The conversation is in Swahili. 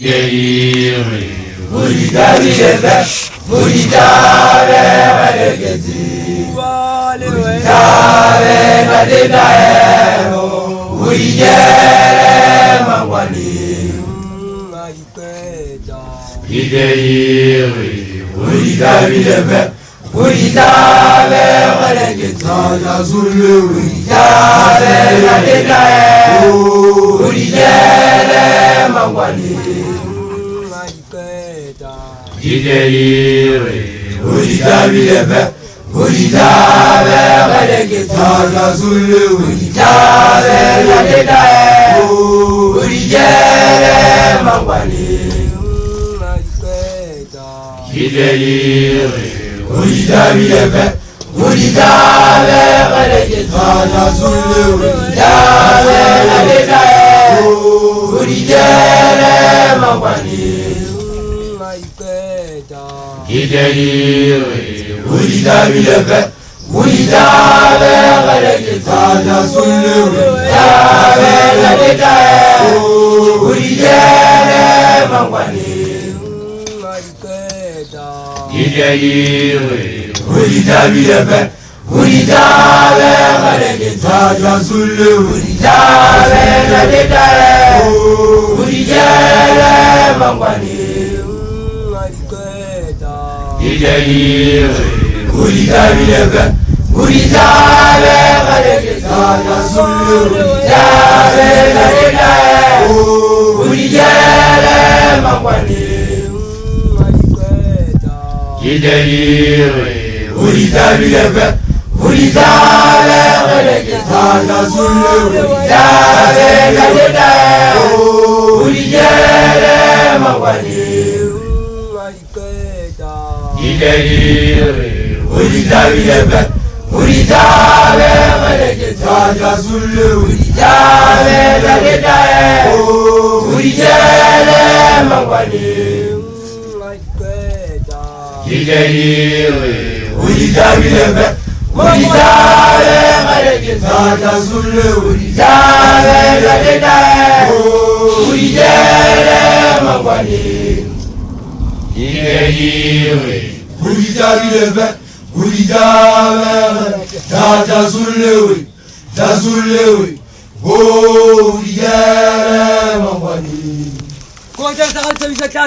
Yeri, Vulidari eve, vulidare valegezi, vulidare vadedaero, vulidere mangwani, Yeri, vulidari eve, vulidare valegezi, vulidare vadedaero, vulidere mangwani. Yeri, Vulidari eve, vulidare valegezi, vulidare vadedaero, vulidere mangwani. Yeri, Vulidari eve, vulidare valegezi, vulidare vadedaero, vulidere mangwani. Yeri, Vulidari eve, vulidare valegezi, vulidare vadedaero, vulidere mangwani. Yeri, Vulidari eve, vulidare valegezi, vulidare vadedaero, vulidere mangwani. Yeri, Vulidari eve, vulidare valegezi, vulidare vadedaero, vulidere mangwani. Yeri, Vulidari eve, vulidare valegezi, vulidare vadedaero, vulidere mangwani. Yeri, Vulidari eve, vulidare valegezi, vulidare vadedaero, vulidere mangwani. Yeri, Vulidari eve, vulidare valegezi, vulidare vadedaero, vulidere mangwani. Yeri, Vulidari eve, vulidare dazulewi, vulidere mangwani. Comment ça, ça,